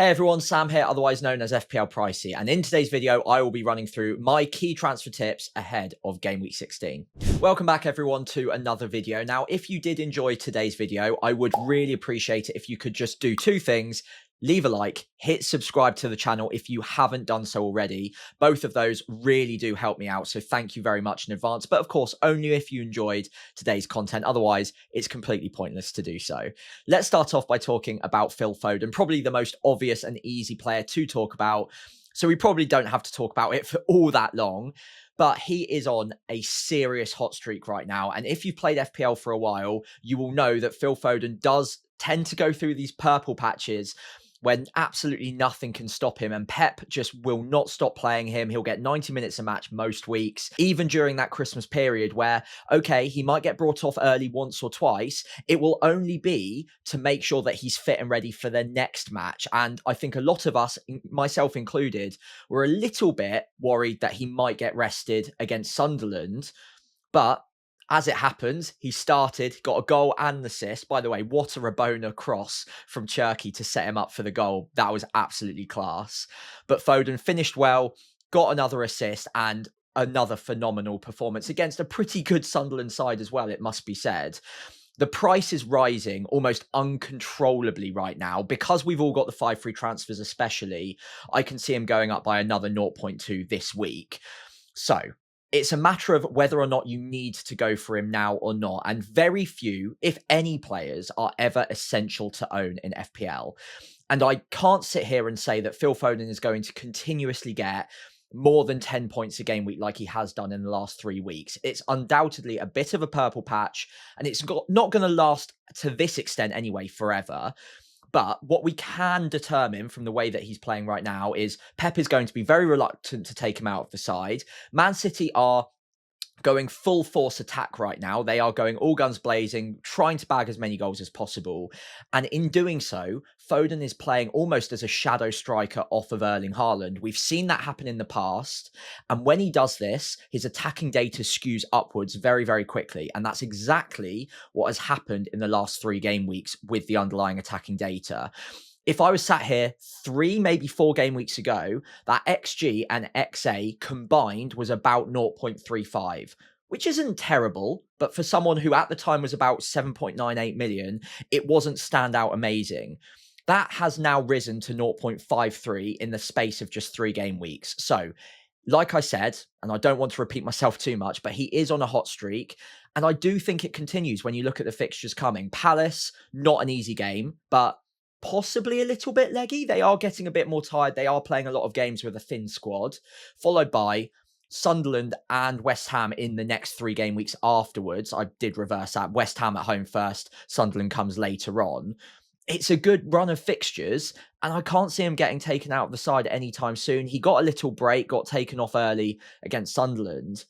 Hey everyone, Sam here, otherwise known as FPL Pricey, and in today's video, I will be running through my key transfer tips ahead of Game Week 16. Welcome back everyone to another video. Now, if you did enjoy today's video, I would really appreciate it if you could just do two things. Leave a like, hit subscribe to the channel if you haven't done so already. Both of those really do help me out, so thank you very much in advance. But of course, only if you enjoyed today's content. Otherwise, it's completely pointless to do so. Let's start off by talking about Phil Foden, probably the most obvious and easy player to talk about. So we probably don't have to talk about it for all that long. But he is on a serious hot streak right now. And if you've played FPL for a while, you will know that Phil Foden does tend to go through these purple patches when absolutely nothing can stop him, and Pep just will not stop playing him. He'll get 90 minutes a match most weeks, even during that Christmas period where, okay, he might get brought off early once or twice. It will only be to make sure that he's fit and ready for the next match. And I think a lot of us, myself included, were a little bit worried that he might get rested against Sunderland. But as it happens, he started, got a goal and an assist. By the way, what a Rabona cross from Cherky to set him up for the goal. That was absolutely class. But Foden finished well, got another assist, and another phenomenal performance against a pretty good Sunderland side as well, it must be said. The price is rising almost uncontrollably right now. Because we've all got the 5 free transfers especially, I can see him going up by another 0.2 this week. So it's a matter of whether or not you need to go for him now or not. And very few, if any, players are ever essential to own in FPL. And I can't sit here and say that Phil Foden is going to continuously get more than 10 points a game week like he has done in the last 3 weeks. It's undoubtedly a bit of a purple patch, and it's not going to last to this extent anyway forever. But what we can determine from the way that he's playing right now is Pep is going to be very reluctant to take him out of the side. Man City are going full force attack right now. They are going all guns blazing, trying to bag as many goals as possible. And in doing so, Foden is playing almost as a shadow striker off of Erling Haaland. We've seen that happen in the past. And when he does this, his attacking data skews upwards very, very quickly. And that's exactly what has happened in the last 3 game weeks with the underlying attacking data. If I was sat here 3, maybe 4 game weeks ago, that XG and XA combined was about 0.35, which isn't terrible, but for someone who at the time was about 7.98 million, it wasn't standout amazing. That has now risen to 0.53 in the space of just 3 game weeks. So, like I said, and I don't want to repeat myself too much, but he is on a hot streak. And I do think it continues when you look at the fixtures coming. Palace, not an easy game, but possibly a little bit leggy. They are getting a bit more tired. They are playing a lot of games with a thin squad, followed by Sunderland and West Ham in the next 3 game weeks afterwards. I did reverse that. West Ham at home first, Sunderland comes later on. It's a good run of fixtures, and I can't see him getting taken out of the side anytime soon. He got a little break, got taken off early against Sunderland,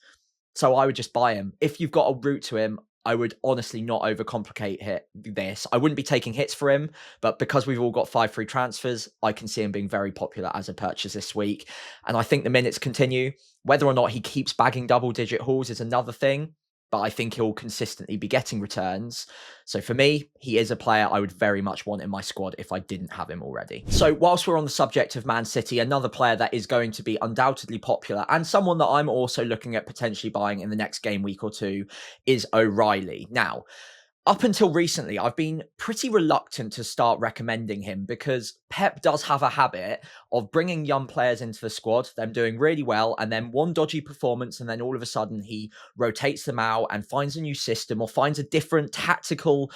so I would just buy him. If you've got a route to him, I would honestly not overcomplicate this. I wouldn't be taking hits for him, but because we've all got 5 free transfers, I can see him being very popular as a purchase this week. And I think the minutes continue. Whether or not he keeps bagging double-digit hauls is another thing, but I think he'll consistently be getting returns. So for me, he is a player I would very much want in my squad if I didn't have him already. So whilst we're on the subject of Man City, another player that is going to be undoubtedly popular and someone that I'm also looking at potentially buying in the next game week or 2 is O'Reilly. Now, up until recently, I've been pretty reluctant to start recommending him because Pep does have a habit of bringing young players into the squad, them doing really well, and then one dodgy performance, and then all of a sudden he rotates them out and finds a new system or finds a different tactical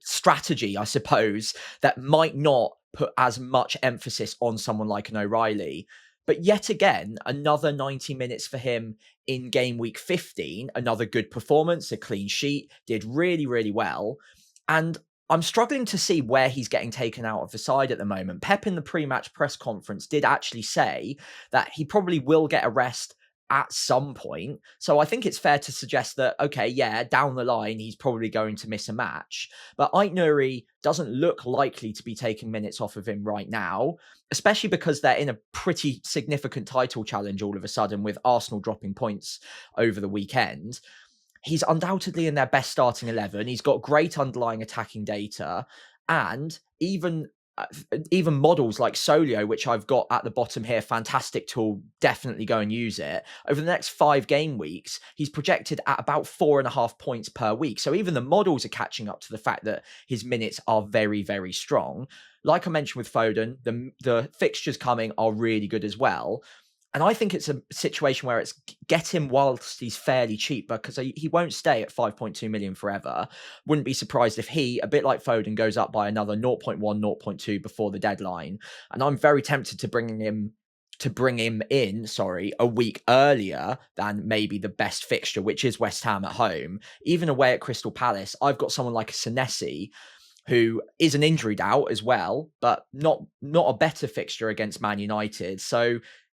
strategy, I suppose, that might not put as much emphasis on someone like an O'Reilly. But yet again, another 90 minutes for him in game week 15, another good performance, a clean sheet, did really, really well. And I'm struggling to see where he's getting taken out of the side at the moment. Pep in the pre-match press conference did actually say that he probably will get a rest at some point. So I think it's fair to suggest that, okay, yeah, down the line, he's probably going to miss a match. But Aït-Nouri doesn't look likely to be taking minutes off of him right now, especially because they're in a pretty significant title challenge all of a sudden with Arsenal dropping points over the weekend. He's undoubtedly in their best starting 11. He's got great underlying attacking data. And even even models like Solio, which I've got at the bottom here, fantastic tool, definitely go and use it. Over the next 5 game weeks, he's projected at about 4.5 points per week. So even the models are catching up to the fact that his minutes are very, very strong. Like I mentioned with Foden, the fixtures coming are really good as well. And I think it's a situation where it's get him whilst he's fairly cheap, because he won't stay at 5.2 million forever. Wouldn't be surprised if he, a bit like Foden, goes up by another 0.1, 0.2 before the deadline. And I'm very tempted to bring him in, a week earlier than maybe the best fixture, which is West Ham at home. Even away at Crystal Palace, I've got someone like a Senesi, who is an injury doubt as well, but not a better fixture against Man United. So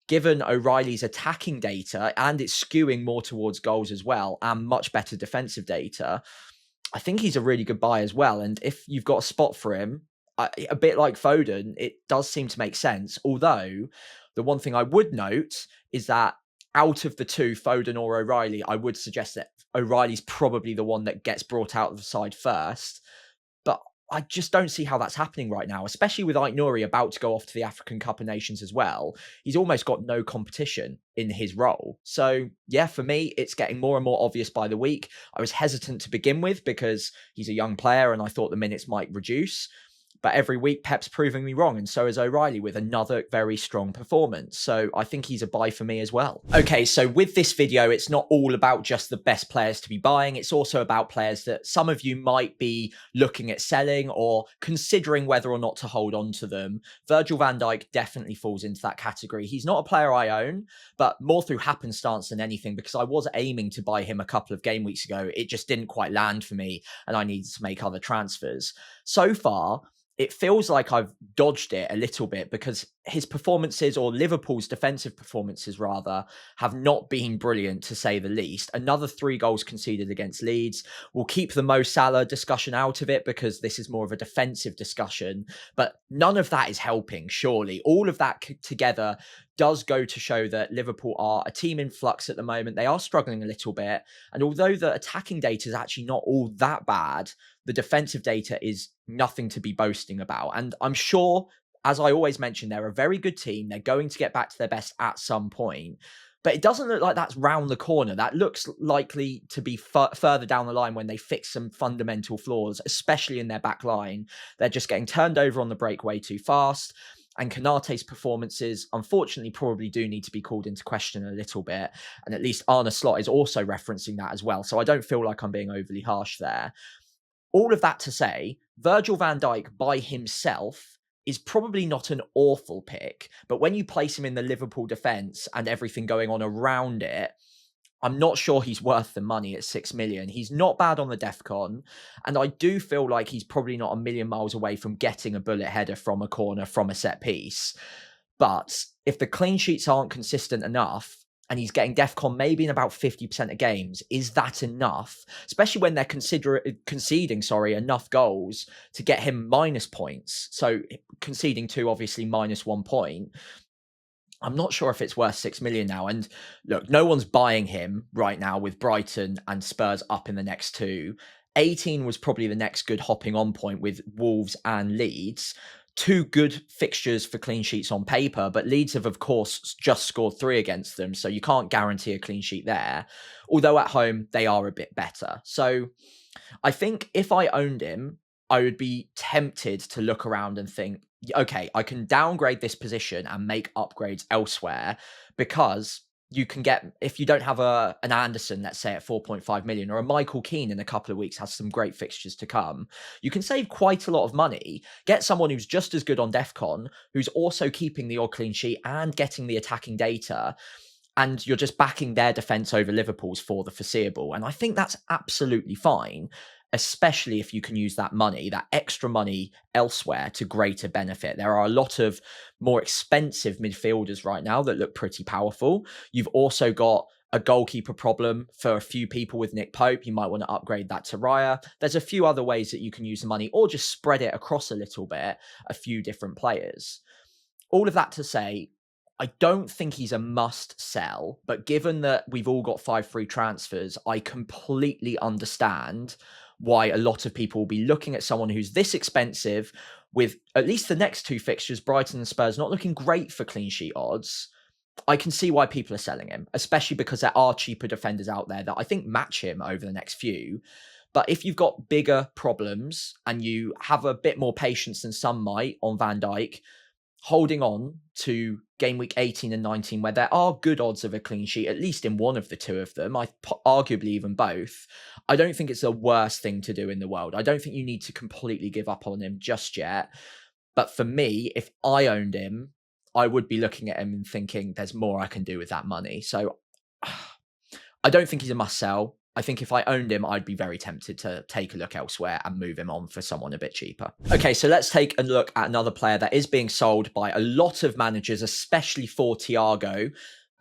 given O'Reilly's attacking data, and it's skewing more towards goals as well, and much better defensive data, I think he's a really good buy as well. And if you've got a spot for him, a bit like Foden, it does seem to make sense. Although, the one thing I would note is that out of the two, Foden or O'Reilly, I would suggest that O'Reilly's probably the one that gets brought out of the side first. But I just don't see how that's happening right now, especially with Ait-Nouri about to go off to the African Cup of Nations as well. He's almost got no competition in his role. So yeah, for me, it's getting more and more obvious by the week. I was hesitant to begin with because he's a young player and I thought the minutes might reduce. But every week, Pep's proving me wrong, and so is O'Reilly with another very strong performance. So I think he's a buy for me as well. Okay, so with this video, it's not all about just the best players to be buying. It's also about players that some of you might be looking at selling or considering whether or not to hold on to them. Virgil van Dijk definitely falls into that category. He's not a player I own, but more through happenstance than anything, because I was aiming to buy him a couple of game weeks ago. It just didn't quite land for me, and I needed to make other transfers. So far, it feels like I've dodged it a little bit because his performances, or Liverpool's defensive performances rather, have not been brilliant to say the least. Another 3 goals conceded against Leeds. We'll keep the Mo Salah discussion out of it because this is more of a defensive discussion, but none of that is helping, surely. All of that together does go to show that Liverpool are a team in flux at the moment. They are struggling a little bit. And although the attacking data is actually not all that bad, the defensive data is nothing to be boasting about. And I'm sure, as I always mention, they're a very good team. They're going to get back to their best at some point. But it doesn't look like that's round the corner. That looks likely to be further down the line when they fix some fundamental flaws, especially in their back line. They're just getting turned over on the break way too fast. And Konate's performances, unfortunately, probably do need to be called into question a little bit. And at least Arne Slot is also referencing that as well. So I don't feel like I'm being overly harsh there. All of that to say, Virgil van Dijk by himself is probably not an awful pick. But when you place him in the Liverpool defence and everything going on around it, I'm not sure he's worth the money at 6 million. He's not bad on the DEFCON, and I do feel like he's probably not a million miles away from getting a bullet header from a corner, from a set piece. But if the clean sheets aren't consistent enough, and he's getting DEFCON maybe in about 50% of games, is that enough? Especially when they're conceding enough goals to get him minus points. So conceding 2, obviously minus 1 point. I'm not sure if it's worth 6 million now. And look, no one's buying him right now with Brighton and Spurs up in the next 2. 18 was probably the next good hopping on point with Wolves and Leeds. 2 good fixtures for clean sheets on paper, but Leeds have, of course, just scored 3 against them, so you can't guarantee a clean sheet there. Although at home, they are a bit better. So I think if I owned him, I would be tempted to look around and think, okay, I can downgrade this position and make upgrades elsewhere, because you can get, if you don't have an Anderson, let's say at 4.5 million, or a Michael Keane in a couple of weeks has some great fixtures to come, you can save quite a lot of money, get someone who's just as good on DEFCON, who's also keeping the odd clean sheet and getting the attacking data, and you're just backing their defence over Liverpool's for the foreseeable. And I think that's absolutely fine, especially if you can use that money, that extra money elsewhere to greater benefit. There are a lot of more expensive midfielders right now that look pretty powerful. You've also got a goalkeeper problem for a few people with Nick Pope. You might want to upgrade that to Raya. There's a few other ways that you can use the money, or just spread it across a little bit, a few different players. All of that to say, I don't think he's a must sell, but given that we've all got 5 free transfers, I completely understand why a lot of people will be looking at someone who's this expensive with at least the next two fixtures, Brighton and Spurs, not looking great for clean sheet odds. I can see why people are selling him, especially because there are cheaper defenders out there that I think match him over the next few. But if you've got bigger problems and you have a bit more patience than some might on Van Dijk, holding on to game week 18 and 19, where there are good odds of a clean sheet, at least in one of the two of them, arguably even both, I don't think it's the worst thing to do in the world. I don't think you need to completely give up on him just yet. But for me, if I owned him, I would be looking at him and thinking there's more I can do with that money. So I don't think he's a must sell. I think if I owned him, I'd be very tempted to take a look elsewhere and move him on for someone a bit cheaper. Okay, so let's take a look at another player that is being sold by a lot of managers, especially for Thiago.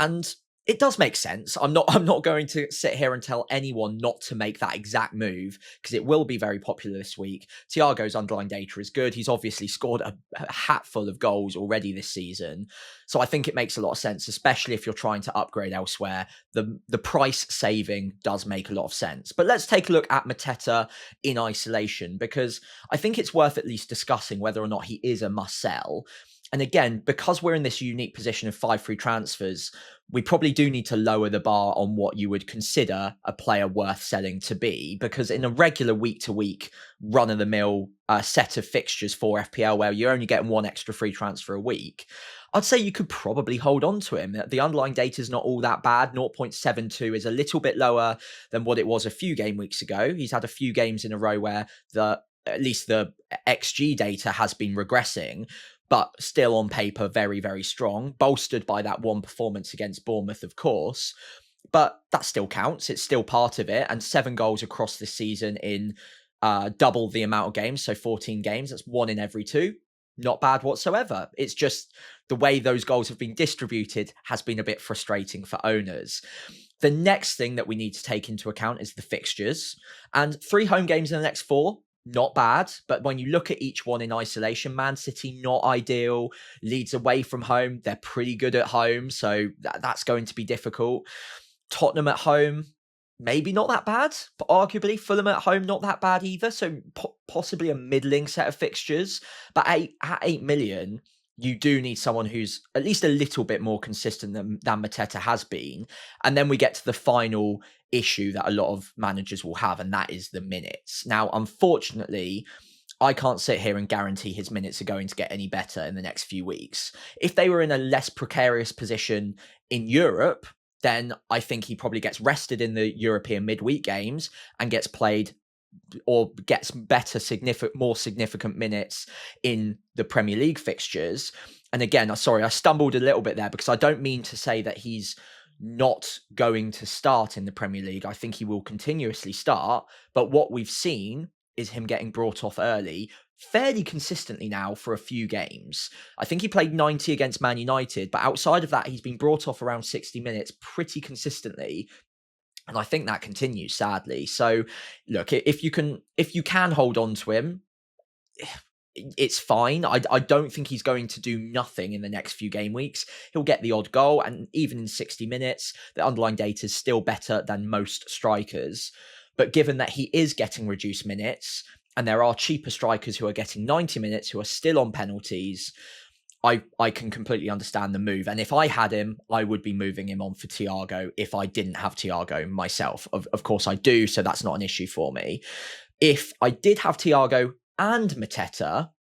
And it does make sense. I'm not going to sit here and tell anyone not to make that exact move because it will be very popular this week. Thiago's underlying data is good. He's obviously scored a hatful of goals already this season. So I think it makes a lot of sense, especially if you're trying to upgrade elsewhere. The price saving does make a lot of sense. But let's take a look at Mateta in isolation, because I think it's worth at least discussing whether or not he is a must sell. And again, because we're in this unique position of 5 free transfers, we probably do need to lower the bar on what you would consider a player worth selling to be, because in a regular week-to-week run-of-the-mill set of fixtures for FPL, where you're only getting one extra free transfer a week, I'd say you could probably hold on to him. The underlying data is not all that bad. 0.72 is a little bit lower than what it was a few game weeks ago. He's had a few games in a row where at least the XG data has been regressing, but still on paper, very, very strong, bolstered by that one performance against Bournemouth, of course. But that still counts. It's still part of it. And 7 goals across this season in double the amount of games. So 14 games. That's 1 in every 2. Not bad whatsoever. It's just the way those goals have been distributed has been a bit frustrating for owners. The next thing that we need to take into account is the fixtures. And 3 home games in the next 4. Not bad, but when you look at each one in isolation, Man City, not ideal. Leeds away from home, they're pretty good at home, so that's going to be difficult. Tottenham at home, maybe not that bad, but arguably Fulham at home, not that bad either, so possibly a middling set of fixtures. But at 8 million, you do need someone who's at least a little bit more consistent than Mateta has been. And then we get to the final issue that a lot of managers will have, and that is the minutes. Now, unfortunately, I can't sit here and guarantee his minutes are going to get any better in the next few weeks. If they were in a less precarious position in Europe, then I think he probably gets rested in the European midweek games and gets played or gets better, more significant minutes in the Premier League fixtures. And again, sorry, I stumbled a little bit there because I don't mean to say that he's not going to start in the Premier League. I think he will continuously start. But what we've seen is him getting brought off early fairly consistently now for a few games. I think he played 90 against Man United, but outside of that, he's been brought off around 60 minutes pretty consistently. And I think that continues, sadly. So, look, if you can hold on to him, it's fine. I don't think he's going to do nothing in the next few game weeks. He'll get the odd goal, and even in 60 minutes, the underlying data is still better than most strikers. But given that he is getting reduced minutes, and there are cheaper strikers who are getting 90 minutes who are still on penalties, I can completely understand the move. And if I had him, I would be moving him on for Thiago if I didn't have Thiago myself. Of course I do, so that's not an issue for me. If I did have Thiago and Mateta,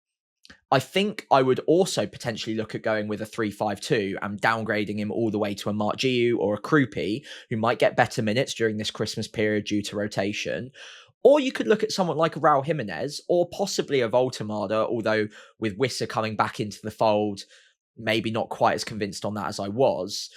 I think I would also potentially look at going with a 3-5-2 and downgrading him all the way to a Mark Giu or a Krupi, who might get better minutes during this Christmas period due to rotation. Or you could look at someone like Raul Jimenez or possibly a Voltemada, although with Wissa coming back into the fold, maybe not quite as convinced on that as I was.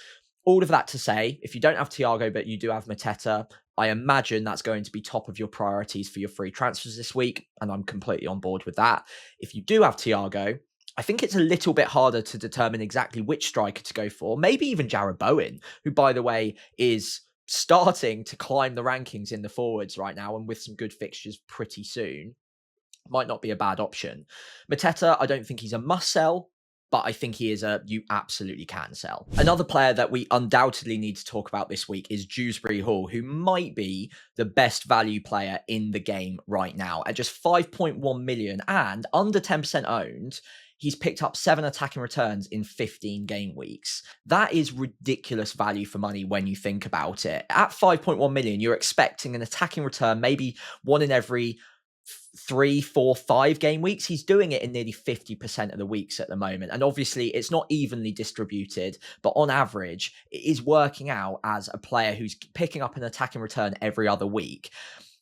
All of that to say, if you don't have Thiago but you do have Mateta, I imagine that's going to be top of your priorities for your free transfers this week, and I'm completely on board with that. If you do have Thiago, I think it's a little bit harder to determine exactly which striker to go for. Maybe even Jarrod Bowen, who, by the way, is starting to climb the rankings in the forwards right now, and with some good fixtures pretty soon, might not be a bad option. Mateta, I don't think he's a must sell, but I think he is you absolutely can sell. Another player that we undoubtedly need to talk about this week is Jewsbury Hall, who might be the best value player in the game right now at just 5.1 million and under 10% owned. He's picked up 7 attacking returns in 15 game weeks. That is ridiculous value for money when you think about it. At 5.1 million, you're expecting an attacking return, maybe one in every 3, 4, 5 game weeks. He's doing it in nearly 50% of the weeks at the moment. And obviously it's not evenly distributed, but on average, it is working out as a player who's picking up an attacking return every other week.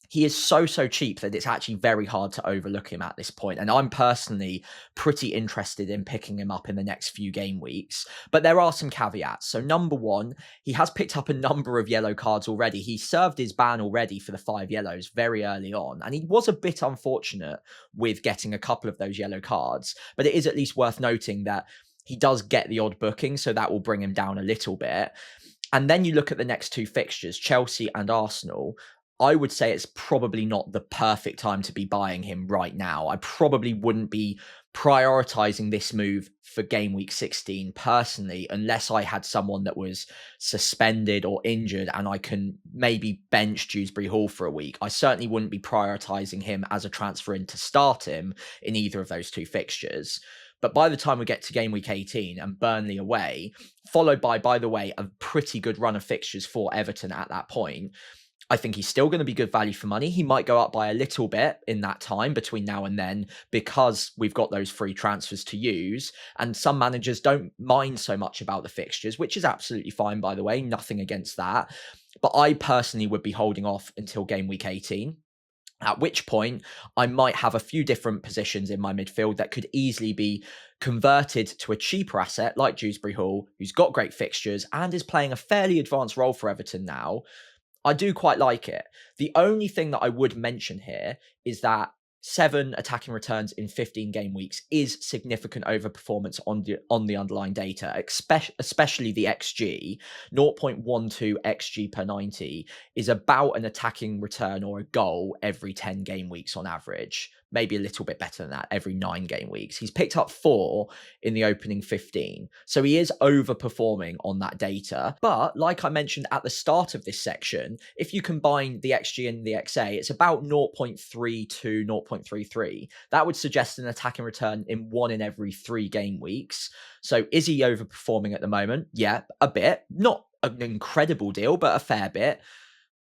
He is so cheap that it's actually very hard to overlook him at this point. And I'm personally pretty interested in picking him up in the next few game weeks. But there are some caveats. So number one, he has picked up a number of yellow cards already. He served his ban already for the 5 yellows very early on. And he was a bit unfortunate with getting a couple of those yellow cards. But it is at least worth noting that he does get the odd booking. So that will bring him down a little bit. And then you look at the next 2 fixtures, Chelsea and Arsenal. I would say it's probably not the perfect time to be buying him right now. I probably wouldn't be prioritizing this move for game week 16 personally, unless I had someone that was suspended or injured and I can maybe bench Jewsbury Hall for a week. I certainly wouldn't be prioritizing him as a transfer in to start him in either of those 2 fixtures. But by the time we get to game week 18 and Burnley away, followed by the way, a pretty good run of fixtures for Everton at that point, I think he's still going to be good value for money. He might go up by a little bit in that time between now and then because we've got those free transfers to use. And some managers don't mind so much about the fixtures, which is absolutely fine, by the way. Nothing against that. But I personally would be holding off until game week 18. At which point, I might have a few different positions in my midfield that could easily be converted to a cheaper asset like Jewsbury Hall, who's got great fixtures and is playing a fairly advanced role for Everton now. I do quite like it. The only thing that I would mention here is that 7 attacking returns in 15 game weeks is significant overperformance on the underlying data, especially the XG. 0.12 XG per 90 is about an attacking return or a goal every 10 game weeks on average. Maybe a little bit better than that, every 9 game weeks. He's picked up 4 in the opening 15. So he is overperforming on that data. But like I mentioned at the start of this section, if you combine the XG and the XA, it's about 0.32, 0.33. That would suggest an attacking return in 1 in every 3 game weeks. So is he overperforming at the moment? Yeah, a bit. Not an incredible deal, but a fair bit.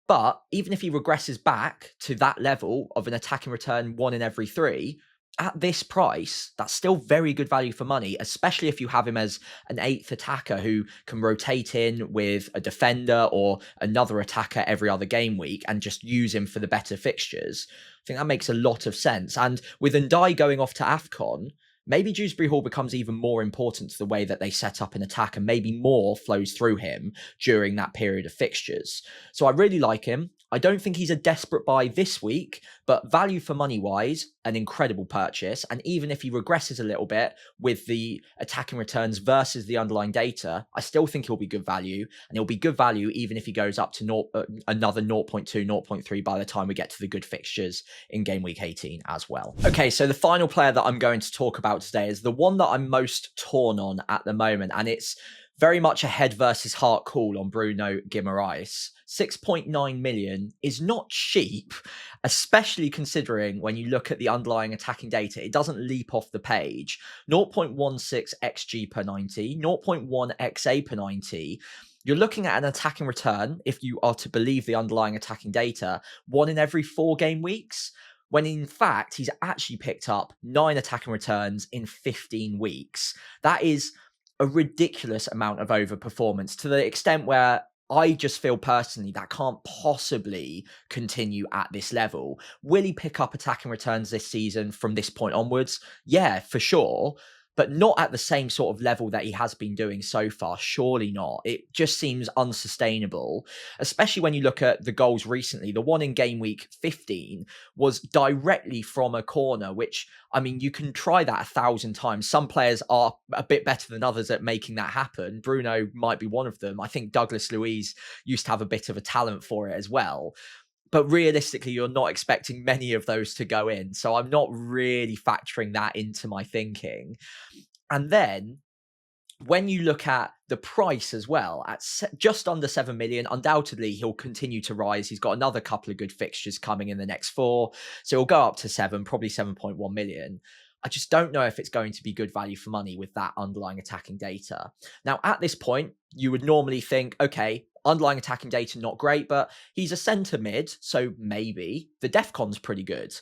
But even if he regresses back to that level of an attacking return 1 in every 3, at this price, that's still very good value for money, especially if you have him as an 8th attacker who can rotate in with a defender or another attacker every other game week and just use him for the better fixtures. I think that makes a lot of sense. And with Dijk going off to AFCON, maybe Jewsbury Hall becomes even more important to the way that they set up an attack and maybe more flows through him during that period of fixtures. So I really like him. I don't think he's a desperate buy this week, but value for money wise, an incredible purchase. And even if he regresses a little bit with the attacking returns versus the underlying data, I still think he'll be good value. And he'll be good value even if he goes up to another 0.2, 0.3 by the time we get to the good fixtures in game week 18 as well. Okay, so the final player that I'm going to talk about today is the one that I'm most torn on at the moment. And it's very much a head versus heart call on Bruno Guimaraes. 6.9 million is not cheap, especially considering when you look at the underlying attacking data, it doesn't leap off the page. 0.16 XG per 90, 0.1 XA per 90. You're looking at an attacking return, if you are to believe the underlying attacking data, 1 in every 4 game weeks, when in fact, he's actually picked up 9 attacking returns in 15 weeks. That is a ridiculous amount of overperformance to the extent where I just feel personally that can't possibly continue at this level. Will he pick up attacking returns this season from this point onwards? Yeah, for sure. But not at the same sort of level that he has been doing so far. Surely not. It just seems unsustainable, especially when you look at the goals recently. The one in game week 15 was directly from a corner, which, I mean, you can try that 1,000 times. Some players are a bit better than others at making that happen. Bruno might be one of them. I think Douglas Luiz used to have a bit of a talent for it as well. But realistically, you're not expecting many of those to go in. So I'm not really factoring that into my thinking. And then when you look at the price as well, at just under 7 million, undoubtedly he'll continue to rise. He's got another couple of good fixtures coming in the next 4. So he'll go up to 7, probably 7.1 million. I just don't know if it's going to be good value for money with that underlying attacking data. Now, at this point, you would normally think, okay, underlying attacking data, not great, but he's a centre mid, so maybe the defcon's pretty good.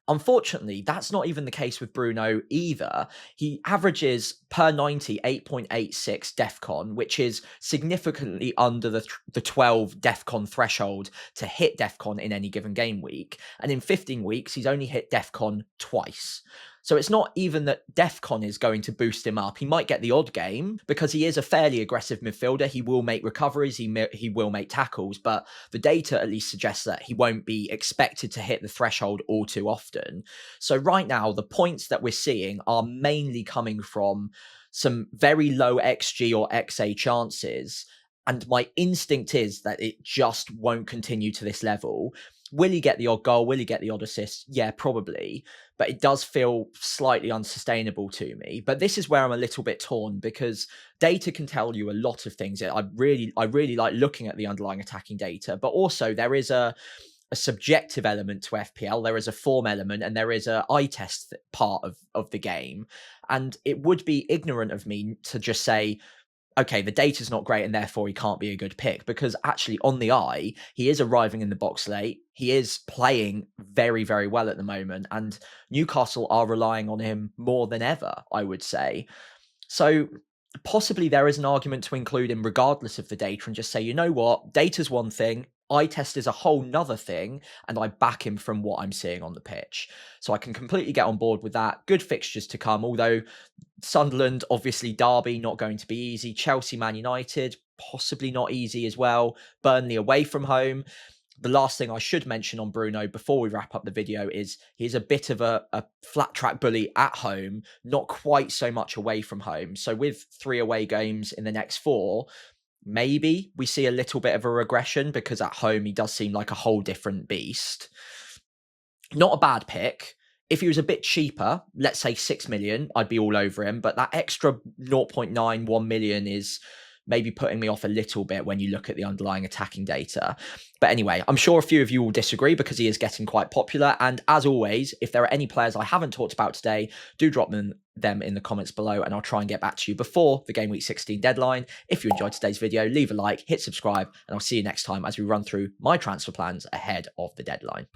Unfortunately, that's not even the case with Bruno either. He averages per 90 8.86 DEFCON, which is significantly under the 12 DEFCON threshold to hit DEFCON in any given game week. And in 15 weeks, he's only hit DEFCON twice. So it's not even that DEFCON is going to boost him up. He might get the odd game because he is a fairly aggressive midfielder. He will make recoveries. He will make tackles. But the data at least suggests that he won't be expected to hit the threshold all too often. So right now, the points that we're seeing are mainly coming from some very low XG or XA chances. And my instinct is that it just won't continue to this level. Will he get the odd goal? Will he get the odd assist? Yeah, probably. But it does feel slightly unsustainable to me. But this is where I'm a little bit torn because data can tell you a lot of things. I really like looking at the underlying attacking data, but also there is a subjective element to FPL. There is a form element and there is a eye test part of the game. And it would be ignorant of me to just say, okay, the data's not great and therefore he can't be a good pick, because actually on the eye, he is arriving in the box late. He is playing very, very well at the moment, and Newcastle are relying on him more than ever, I would say. So possibly there is an argument to include him regardless of the data and just say, you know what, data's one thing, eye test is a whole nother thing, and I back him from what I'm seeing on the pitch. So I can completely get on board with that. Good fixtures to come, although Sunderland, obviously Derby, not going to be easy. Chelsea, Man United, possibly not easy as well. Burnley away from home. The last thing I should mention on Bruno before we wrap up the video is he's a bit of a flat track bully at home, not quite so much away from home. So with 3 away games in the next 4, maybe we see a little bit of a regression, because at home he does seem like a whole different beast. Not a bad pick. If he was a bit cheaper, let's say 6 million, I'd be all over him. But that extra 0.91 million is maybe putting me off a little bit when you look at the underlying attacking data. But anyway, I'm sure a few of you will disagree because he is getting quite popular. And as always, if there are any players I haven't talked about today, do drop them in the comments below and I'll try and get back to you before the Game Week 16 deadline. If you enjoyed today's video, leave a like, hit subscribe, and I'll see you next time as we run through my transfer plans ahead of the deadline.